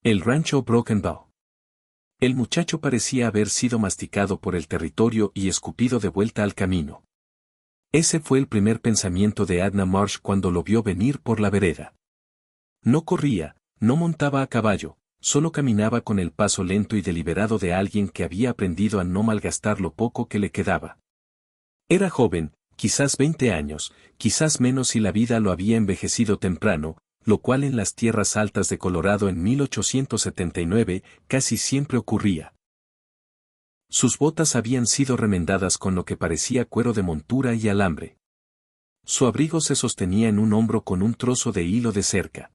El rancho Broken Bow. El muchacho parecía haber sido masticado por el territorio y escupido de vuelta al camino. Ese fue el primer pensamiento de Edna Marsh cuando lo vio venir por la vereda. No corría, no montaba a caballo, solo caminaba con el paso lento y deliberado de alguien que había aprendido a no malgastar lo poco que le quedaba. Era joven, quizás 20 años, quizás menos si la vida lo había envejecido temprano, lo cual en las tierras altas de Colorado en 1879 casi siempre ocurría. Sus botas habían sido remendadas con lo que parecía cuero de montura y alambre. Su abrigo se sostenía en un hombro con un trozo de hilo de cerca.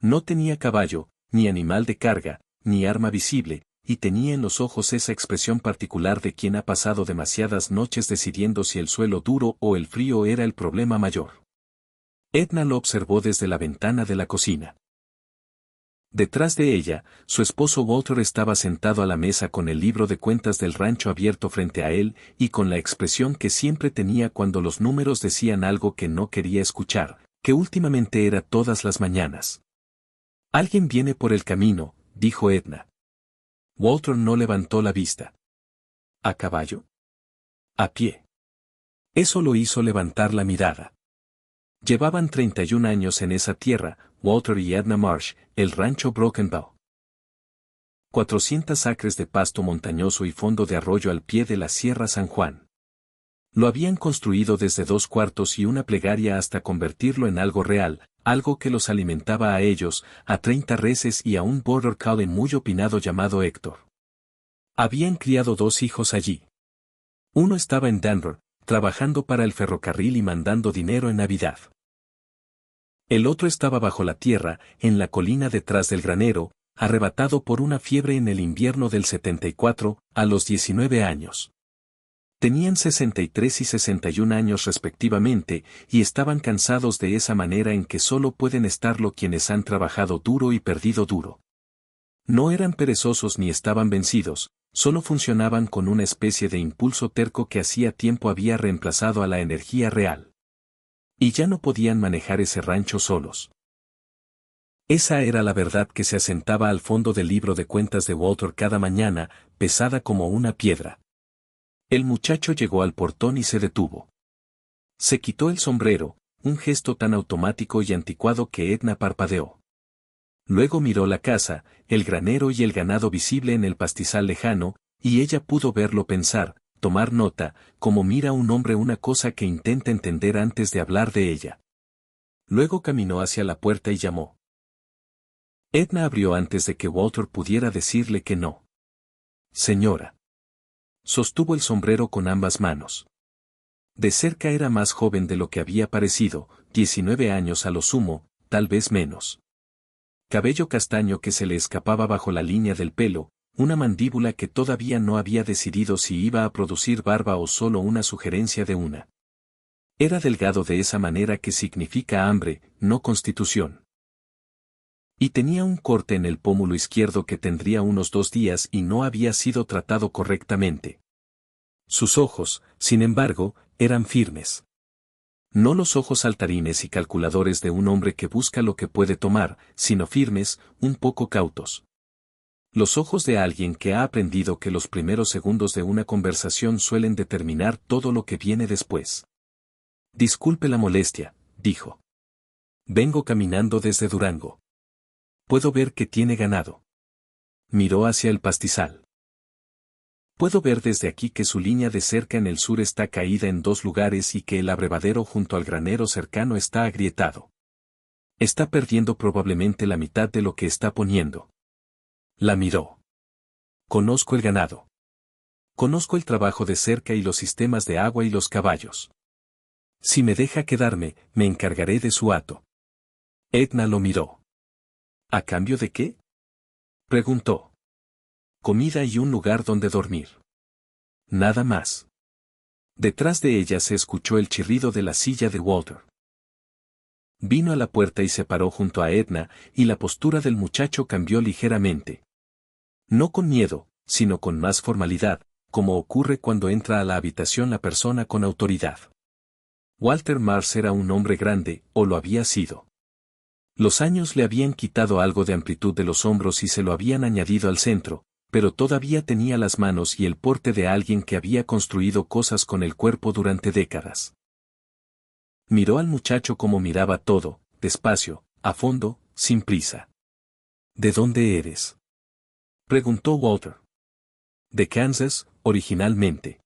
No tenía caballo, ni animal de carga, ni arma visible, y tenía en los ojos esa expresión particular de quien ha pasado demasiadas noches decidiendo si el suelo duro o el frío era el problema mayor. Edna lo observó desde la ventana de la cocina. Detrás de ella, su esposo Walter estaba sentado a la mesa con el libro de cuentas del rancho abierto frente a él y con la expresión que siempre tenía cuando los números decían algo que no quería escuchar, que últimamente era todas las mañanas. «Alguien viene por el camino», dijo Edna. Walter no levantó la vista. «¿A caballo?» «A pie». Eso lo hizo levantar la mirada. Llevaban 31 años en esa tierra, Walter y Edna Marsh, el rancho Broken Bow. 400 acres de pasto montañoso y fondo de arroyo al pie de la Sierra San Juan. Lo habían construido desde 2 cuartos y una plegaria hasta convertirlo en algo real, algo que los alimentaba a ellos, a 30 reses y a un border collie muy opinado llamado Héctor. Habían criado 2 hijos allí. Uno estaba en Denver, trabajando para el ferrocarril y mandando dinero en Navidad. El otro estaba bajo la tierra, en la colina detrás del granero, arrebatado por una fiebre en el invierno del 74, a los 19 años. Tenían 63 y 61 años respectivamente, y estaban cansados de esa manera en que solo pueden estarlo quienes han trabajado duro y perdido duro. No eran perezosos ni estaban vencidos, solo funcionaban con una especie de impulso terco que hacía tiempo había reemplazado a la energía real. Y ya no podían manejar ese rancho solos. Esa era la verdad que se asentaba al fondo del libro de cuentas de Walter cada mañana, pesada como una piedra. El muchacho llegó al portón y se detuvo. Se quitó el sombrero, un gesto tan automático y anticuado que Edna parpadeó. Luego miró la casa, el granero y el ganado visible en el pastizal lejano, y ella pudo verlo pensar, tomar nota, como mira un hombre una cosa que intenta entender antes de hablar de ella. Luego caminó hacia la puerta y llamó. Edna abrió antes de que Walter pudiera decirle que no. «Señora». Sostuvo el sombrero con ambas manos. De cerca era más joven de lo que había parecido, 19 años a lo sumo, tal vez menos. Cabello castaño que se le escapaba bajo la línea del pelo, una mandíbula que todavía no había decidido si iba a producir barba o solo una sugerencia de una. Era delgado de esa manera que significa hambre, no constitución. Y tenía un corte en el pómulo izquierdo que tendría unos 2 días y no había sido tratado correctamente. Sus ojos, sin embargo, eran firmes. No los ojos saltarines y calculadores de un hombre que busca lo que puede tomar, sino firmes, un poco cautos. Los ojos de alguien que ha aprendido que los primeros segundos de una conversación suelen determinar todo lo que viene después. «Disculpe la molestia», dijo. «Vengo caminando desde Durango. Puedo ver que tiene ganado». Miró hacia el pastizal. «Puedo ver desde aquí que su línea de cerca en el sur está caída en 2 lugares y que el abrevadero junto al granero cercano está agrietado. Está perdiendo probablemente la mitad de lo que está poniendo». La miró. «Conozco el ganado. Conozco el trabajo de cerca y los sistemas de agua y los caballos. Si me deja quedarme, me encargaré de su hato». Edna lo miró. «¿A cambio de qué?», preguntó. «Comida y un lugar donde dormir. Nada más». Detrás de ella se escuchó el chirrido de la silla de Walter. Vino a la puerta y se paró junto a Edna, y la postura del muchacho cambió ligeramente. No con miedo, sino con más formalidad, como ocurre cuando entra a la habitación la persona con autoridad. Walter Marsh era un hombre grande, o lo había sido. Los años le habían quitado algo de amplitud de los hombros y se lo habían añadido al centro, pero todavía tenía las manos y el porte de alguien que había construido cosas con el cuerpo durante décadas. Miró al muchacho como miraba todo, despacio, a fondo, sin prisa. ¿De dónde eres?, preguntó Walter. De Kansas, originalmente.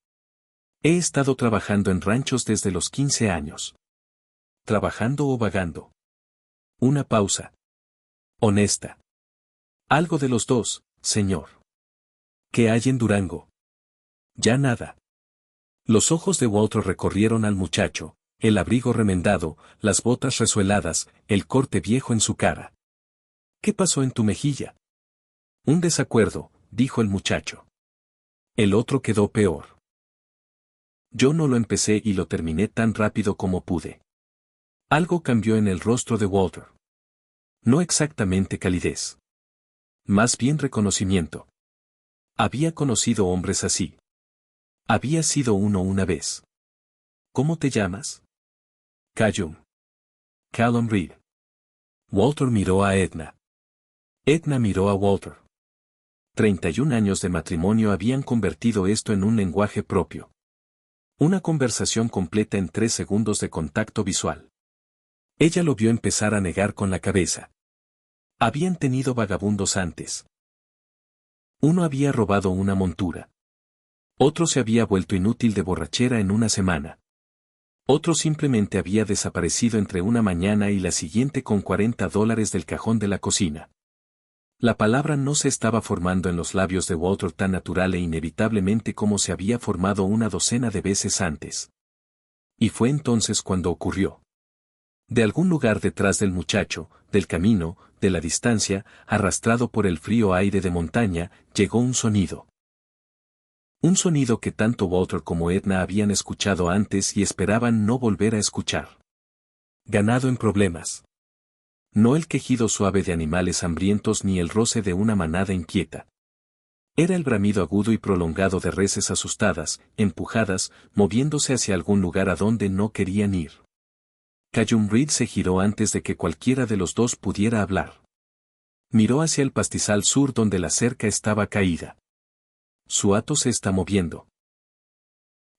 He estado trabajando en ranchos desde los 15 años. ¿Trabajando o vagando? Una pausa. Honesta. Algo de los dos, señor. ¿Qué hay en Durango? Ya nada. Los ojos de Walter recorrieron al muchacho, el abrigo remendado, las botas resueladas, el corte viejo en su cara. ¿Qué pasó en tu mejilla? Un desacuerdo, dijo el muchacho. El otro quedó peor. Yo no lo empecé y lo terminé tan rápido como pude. Algo cambió en el rostro de Walter. No exactamente calidez. Más bien reconocimiento. Había conocido hombres así. Había sido uno una vez. ¿Cómo te llamas? Callum. Callum Reed. Walter miró a Edna. Edna miró a Walter. 31 años de matrimonio habían convertido esto en un lenguaje propio. Una conversación completa en 3 segundos de contacto visual. Ella lo vio empezar a negar con la cabeza. Habían tenido vagabundos antes. Uno había robado una montura. Otro se había vuelto inútil de borrachera en una semana. Otro simplemente había desaparecido entre una mañana y la siguiente con $40 del cajón de la cocina. La palabra no se estaba formando en los labios de Walter tan natural e inevitablemente como se había formado una docena de veces antes. Y fue entonces cuando ocurrió. De algún lugar detrás del muchacho, del camino, de la distancia, arrastrado por el frío aire de montaña, llegó un sonido. Un sonido que tanto Walter como Edna habían escuchado antes y esperaban no volver a escuchar. Ganado en problemas. No el quejido suave de animales hambrientos ni el roce de una manada inquieta. Era el bramido agudo y prolongado de reses asustadas, empujadas, moviéndose hacia algún lugar a donde no querían ir. Callum Reed se giró antes de que cualquiera de los dos pudiera hablar. Miró hacia el pastizal sur donde la cerca estaba caída. Su hato se está moviendo,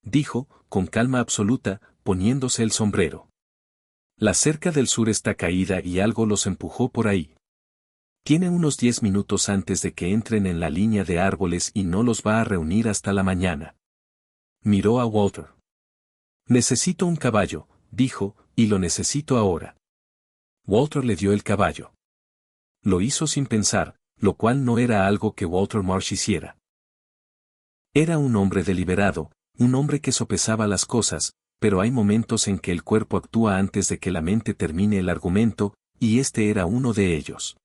dijo, con calma absoluta, poniéndose el sombrero. La cerca del sur está caída y algo los empujó por ahí. Tiene unos 10 minutos antes de que entren en la línea de árboles y no los va a reunir hasta la mañana. Miró a Walter. Necesito un caballo, dijo, y lo necesito ahora. Walter le dio el caballo. Lo hizo sin pensar, lo cual no era algo que Walter Marsh hiciera. Era un hombre deliberado, un hombre que sopesaba las cosas, pero hay momentos en que el cuerpo actúa antes de que la mente termine el argumento, y este era uno de ellos.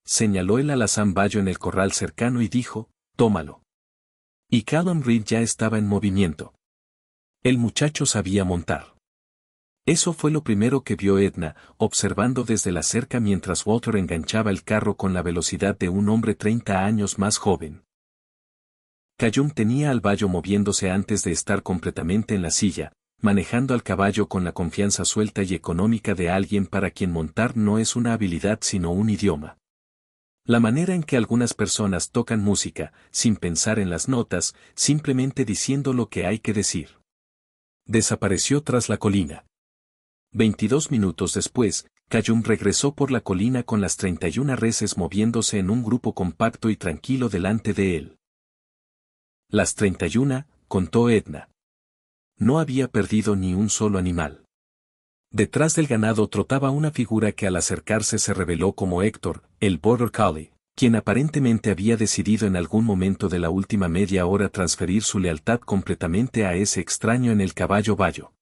Señaló el alazán bayo en el corral cercano y dijo, tómalo. Y Callum Reed ya estaba en movimiento. El muchacho sabía montar. Eso fue lo primero que vio Edna, observando desde la cerca mientras Walter enganchaba el carro con la velocidad de un hombre 30 años más joven. Callum tenía al bayo moviéndose antes de estar completamente en la silla, manejando al caballo con la confianza suelta y económica de alguien para quien montar no es una habilidad sino un idioma. La manera en que algunas personas tocan música, sin pensar en las notas, simplemente diciendo lo que hay que decir. Desapareció tras la colina. 22 minutos después, Callum regresó por la colina con las 31 reses moviéndose en un grupo compacto y tranquilo delante de él. Las 31, contó Edna. No había perdido ni un solo animal. Detrás del ganado trotaba una figura que al acercarse se reveló como Héctor, el Border Collie, quien aparentemente había decidido en algún momento de la última media hora transferir su lealtad completamente a ese extraño en el caballo bayo.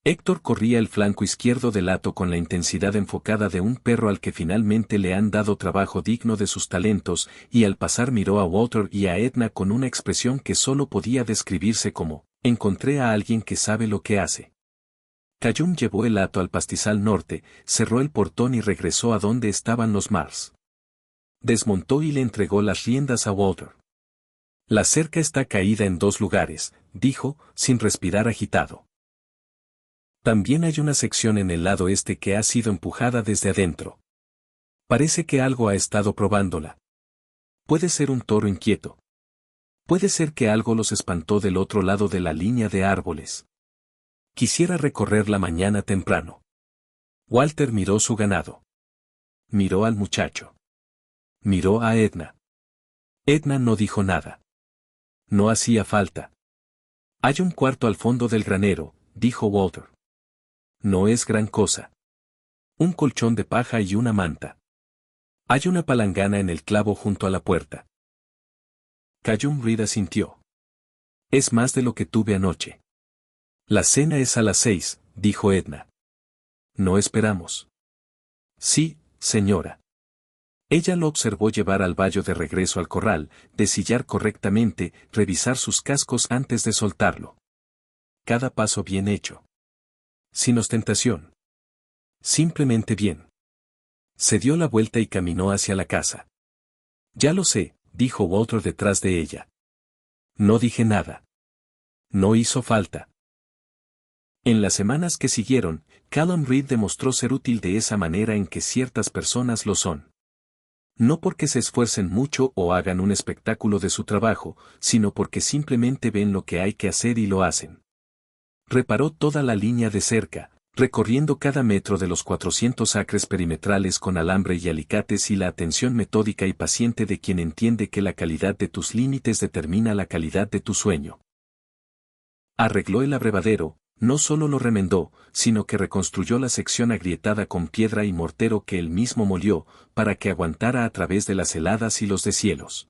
Héctor corría el flanco izquierdo del hato con la intensidad enfocada de un perro al que finalmente le han dado trabajo digno de sus talentos, y al pasar miró a Walter y a Edna con una expresión que solo podía describirse como, encontré a alguien que sabe lo que hace. Callum llevó el hato al pastizal norte, cerró el portón y regresó a donde estaban los Mars. Desmontó y le entregó las riendas a Walter. La cerca está caída en 2 lugares, dijo, sin respirar agitado. También hay una sección en el lado este que ha sido empujada desde adentro. Parece que algo ha estado probándola. Puede ser un toro inquieto. Puede ser que algo los espantó del otro lado de la línea de árboles. Quisiera recorrerla mañana temprano. Walter miró su ganado. Miró al muchacho. Miró a Edna. Edna no dijo nada. No hacía falta. Hay un cuarto al fondo del granero, dijo Walter. No es gran cosa. Un colchón de paja y una manta. Hay una palangana en el clavo junto a la puerta. Callum Reed asintió. Es más de lo que tuve anoche. La cena es a las 6, dijo Edna. No esperamos. Sí, señora. Ella lo observó llevar al bayo de regreso al corral, desillar correctamente, revisar sus cascos antes de soltarlo. Cada paso bien hecho. Sin ostentación. Simplemente bien. Se dio la vuelta y caminó hacia la casa. Ya lo sé, dijo Walter detrás de ella. No dije nada. No hizo falta. En las semanas que siguieron, Callum Reed demostró ser útil de esa manera en que ciertas personas lo son. No porque se esfuercen mucho o hagan un espectáculo de su trabajo, sino porque simplemente ven lo que hay que hacer y lo hacen. Reparó toda la línea de cerca, recorriendo cada metro de los 400 acres perimetrales con alambre y alicates y la atención metódica y paciente de quien entiende que la calidad de tus límites determina la calidad de tu sueño. Arregló el abrevadero, no solo lo remendó, sino que reconstruyó la sección agrietada con piedra y mortero que él mismo molió, para que aguantara a través de las heladas y los deshielos.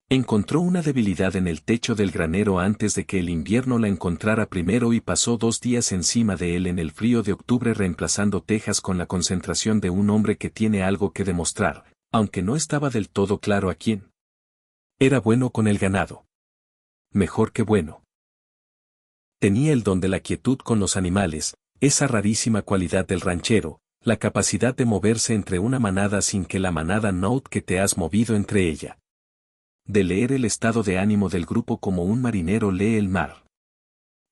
Encontró una debilidad en el techo del granero antes de que el invierno la encontrara primero y pasó 2 días encima de él en el frío de octubre reemplazando tejas con la concentración de un hombre que tiene algo que demostrar, aunque no estaba del todo claro a quién. Era bueno con el ganado. Mejor que bueno. Tenía el don de la quietud con los animales, esa rarísima cualidad del ranchero, la capacidad de moverse entre una manada sin que la manada note que te has movido entre ella. De leer el estado de ánimo del grupo como un marinero lee el mar.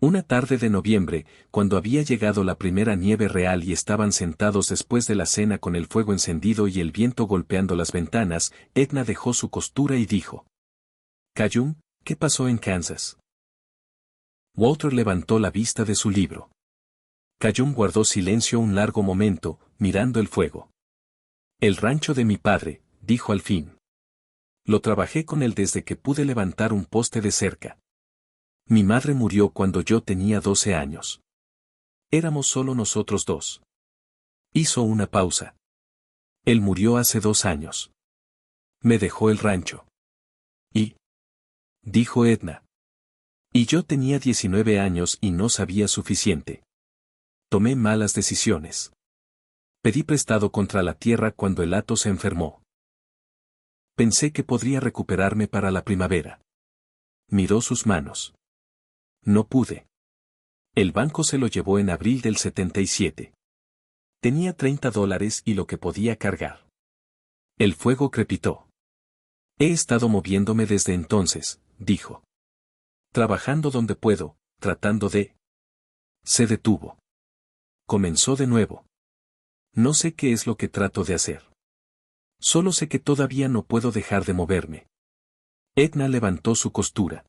Una tarde de noviembre, cuando había llegado la primera nieve real y estaban sentados después de la cena con el fuego encendido y el viento golpeando las ventanas, Edna dejó su costura y dijo: Callum, ¿qué pasó en Kansas? Walter levantó la vista de su libro. Callum guardó silencio un largo momento, mirando el fuego. El rancho de mi padre, dijo al fin. Lo trabajé con él desde que pude levantar un poste de cerca. Mi madre murió cuando yo tenía 12 años. Éramos solo nosotros dos. Hizo una pausa. Él murió hace 2 años. Me dejó el rancho. ¿Y? Dijo Edna. Y yo tenía 19 años y no sabía suficiente. Tomé malas decisiones. Pedí prestado contra la tierra cuando el hato se enfermó. Pensé que podría recuperarme para la primavera. Miró sus manos. No pude. El banco se lo llevó en abril del 77. Tenía $30 y lo que podía cargar. El fuego crepitó. He estado moviéndome desde entonces, dijo. Trabajando donde puedo, tratando de... Se detuvo. Comenzó de nuevo. No sé qué es lo que trato de hacer. Solo sé que todavía no puedo dejar de moverme. Edna levantó su costura.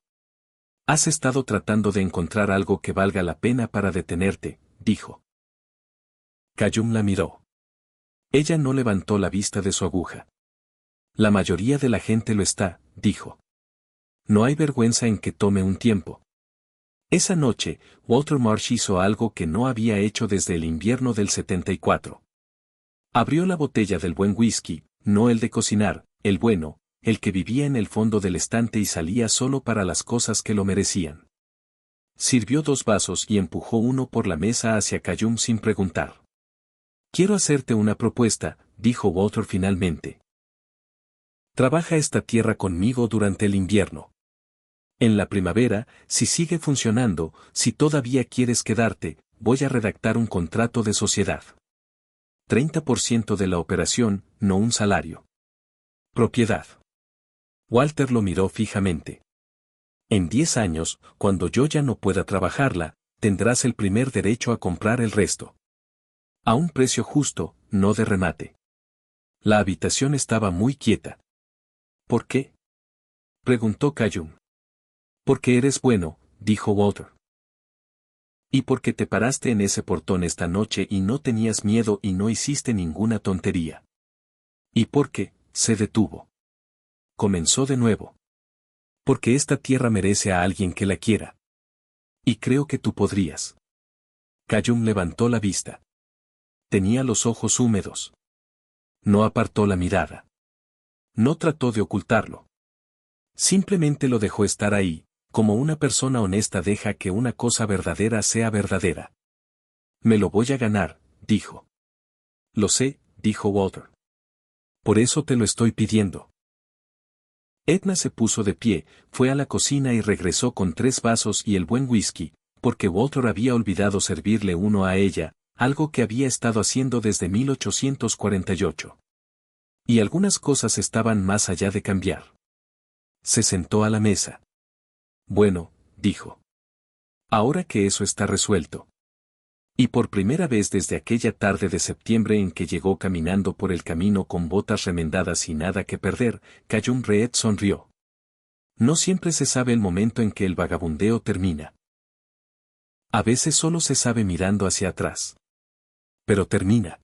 Has estado tratando de encontrar algo que valga la pena para detenerte, dijo. Callum la miró. Ella no levantó la vista de su aguja. La mayoría de la gente lo está, dijo. No hay vergüenza en que tome un tiempo. Esa noche, Walter Marsh hizo algo que no había hecho desde el invierno del 74. Abrió la botella del buen whisky, no el de cocinar, el bueno, el que vivía en el fondo del estante y salía solo para las cosas que lo merecían. Sirvió 2 vasos y empujó uno por la mesa hacia Callum sin preguntar. Quiero hacerte una propuesta, dijo Walter finalmente. Trabaja esta tierra conmigo durante el invierno. En la primavera, si sigue funcionando, si todavía quieres quedarte, voy a redactar un contrato de sociedad. 30% de la operación, no un salario. Propiedad. Walter lo miró fijamente. En 10 años, cuando yo ya no pueda trabajarla, tendrás el primer derecho a comprar el resto. A un precio justo, no de remate. La habitación estaba muy quieta. ¿Por qué? Preguntó Callum. Porque eres bueno, dijo Walter. Y porque te paraste en ese portón esta noche y no tenías miedo y no hiciste ninguna tontería. Y porque, se detuvo. Comenzó de nuevo. Porque esta tierra merece a alguien que la quiera. Y creo que tú podrías. Callum levantó la vista. Tenía los ojos húmedos. No apartó la mirada. No trató de ocultarlo. Simplemente lo dejó estar ahí, como una persona honesta deja que una cosa verdadera sea verdadera. Me lo voy a ganar, dijo. Lo sé, dijo Walter. Por eso te lo estoy pidiendo. Edna se puso de pie, fue a la cocina y regresó con 3 vasos y el buen whisky, porque Walter había olvidado servirle uno a ella, algo que había estado haciendo desde 1848. Y algunas cosas estaban más allá de cambiar. Se sentó a la mesa. Bueno, dijo. Ahora que eso está resuelto. Y por primera vez desde aquella tarde de septiembre en que llegó caminando por el camino con botas remendadas y nada que perder, Callum Reed sonrió. No siempre se sabe el momento en que el vagabundeo termina. A veces solo se sabe mirando hacia atrás. Pero termina.